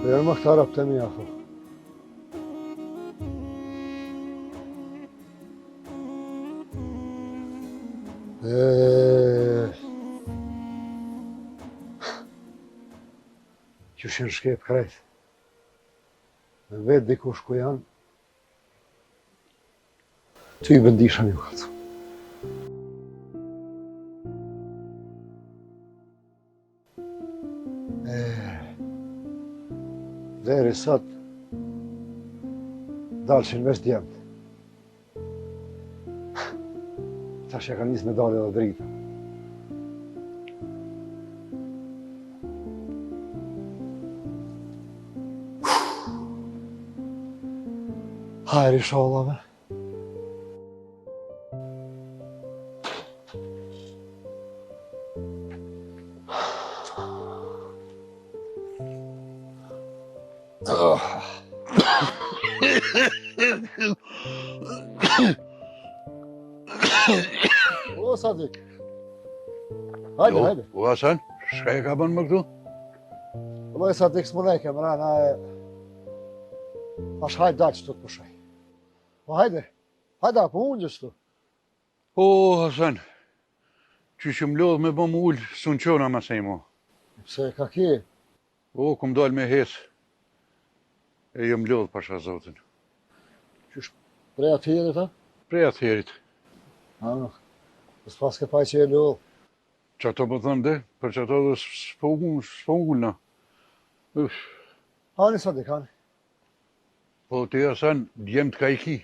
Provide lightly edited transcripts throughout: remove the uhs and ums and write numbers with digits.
Janë më këta rap të mija, tho. Qyshin shkep krejt. Me vetë dikush ku janë. Ty i bëndisha një këtë. Deri sot dalshin mes djemët. Tash e ka njës me dalë edhe drita. Hajri shallave. O, Sadik. Hajde, hajde. O, Hasan, shka e ka bënë më këtu? Loj, Sadik, s'munajke, mrena e... Ash hajde dalë që të pushaj. Po, hajde. Hajde, po unë gjështu. O, Hasan, që që më lodhë me bë më ullë, sun qona ma sej mo. Pse, ka ki? O, kum dalë me hesë. E jë më lodhë pasha zotin. Qysh prej atëherit, ha? Prej atëherit. S'pas ke paj që e lodhë. Që ato më thënë dhe, për që ato dhe s'po ullë na. Hani, Sadik, hani. Po, ti, Hasan, djemë të ka i ki.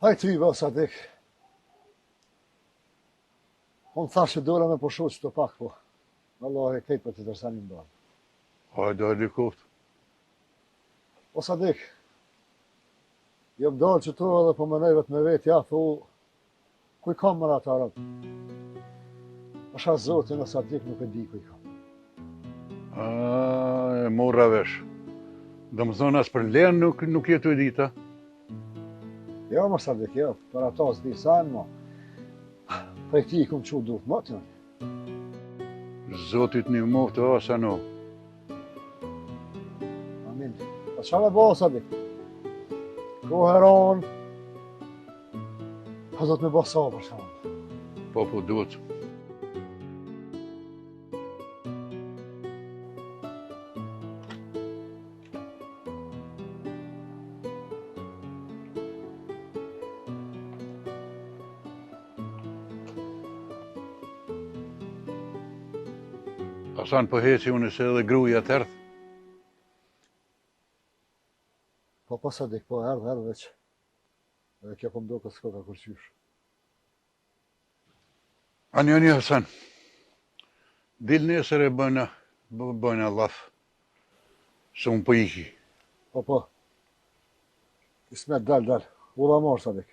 Hajde ty, bo, Sadik. Unë thash që dole me pushu që të pak, po. Allah e kejtë për të tërsanin bërë. Hajde, hajde, koftë. O, Sadik, jëm dalë që tu edhe po mënej vetë me vetë, ja, thu, kuj kam mëra të arabë? Asha zotin o Sadik nuk e di kuj kam. E mora vesh. Dhe më thonë asë për lenë nuk jetu e dita. Jo, më Sadik, jo, për ato s'di sajnë, mo. Prej ti i kom që duhet më të në. Zotit një moftë, o, sa no. Amin. Pa qa me bo, Sadik? Ko heron, pa do të me bo sabër, shaman. Po, duhet. Hasan, po heci unë se edhe gruja tërth. Po, Sadik, po, erdhe veç. Edhe kjo po mdo këtë s'ko ka kërqysh. Ani, Hasan. Dil nesër e bëjna laf. Se unë po iki. Po. Ismet, dal. Ula marë, Sadik.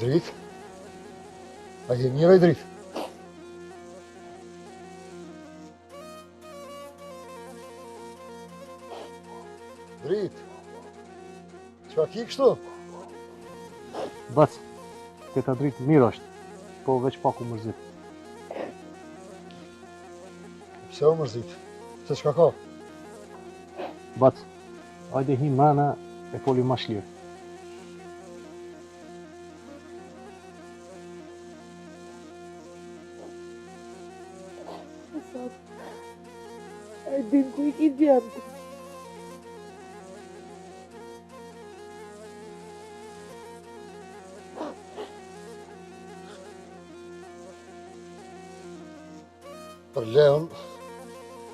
Drit? A je mirë e drit? Drit? Qa ki kështu? Bac, këta dritë mirë është, po veç pak u mërzit. Pse u mërzit? Se qka ka? Bac, hajde hi mrena e poli ma shlirë. E din ku i ki djemë. Për Leon,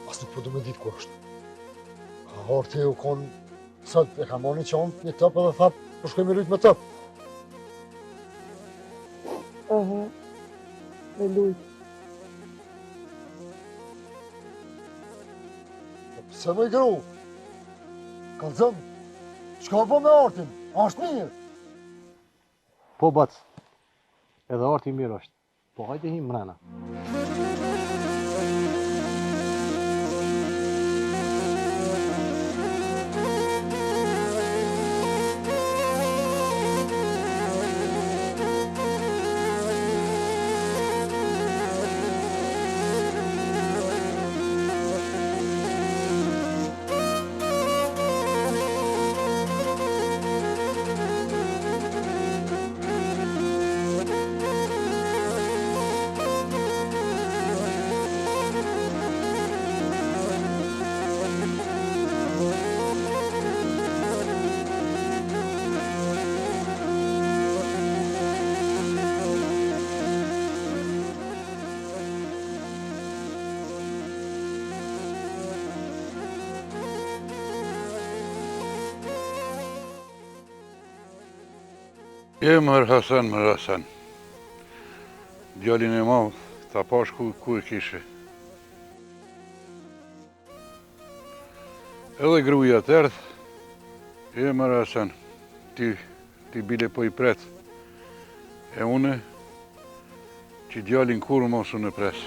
as nuk po du me ditë ku është. Ka horti u konë, sot e ka moni qonë një tëp edhe thap, po shkoj me lujt me tëp. Aha, me lujt. Se më i gru, kalëzëm, çka po me artin, është mirë. Po bac, edhe arti mirë është. Po hajde him mrena. Mër Hasan. Djalin e madh, ta pash ku e kishe. Edhe gruja të erdh, mër Hasan, ti bile po i pret. E une, që djalin kur mos unë e pres.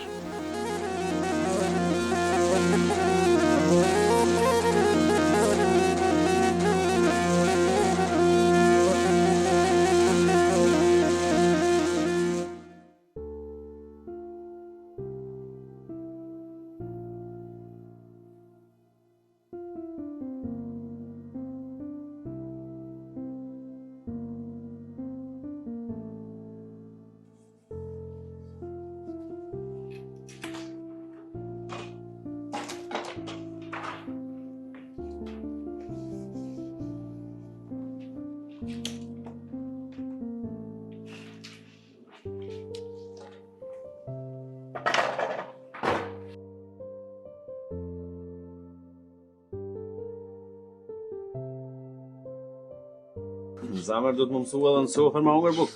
Zamër do të më mësu edhe në sofër ma hungër buk.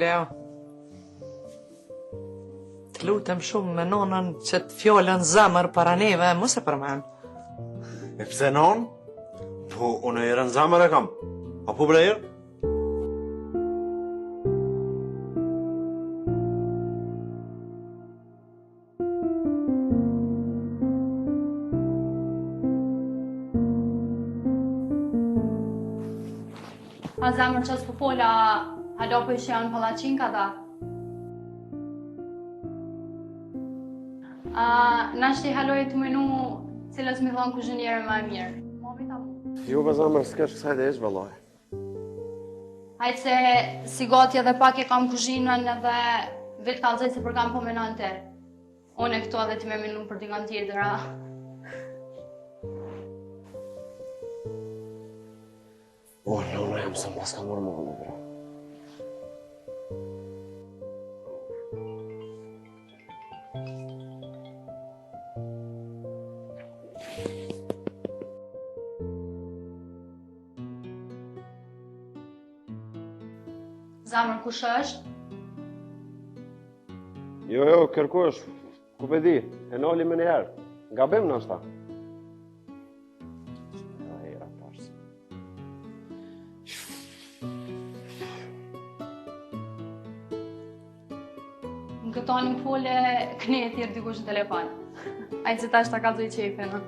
Leo, të lutem shumë me nonën që të fjollën zamër para neve, mos e përmen. E pse non? Po, unë e në zamër e kam. Apo brejër? A zemër që s'po fola, halo për që janë pallaqin ka da. Nashti haloj të menu cilës mi thonë kuzhinjere më e mirë. Mobi ta mu. Jo, për zamër, s'kesh kësaj dhe ishë, vëllaj. Hajtë se si gati edhe pak e kam kuzhinën edhe vetë kalzoj se për kam po menon të. Unë e këto edhe ti me menu për digan tjetër, a? Unë jam se mbas ka mërë më bra. Zamër kush është? Jo, kërkosh, ku pe di, e nali me njëherë, nga bem në ashta. Në këto një fole, këne e thjerë dikush në telefon. Ajtë se ta është ta ka zoj qefe, në.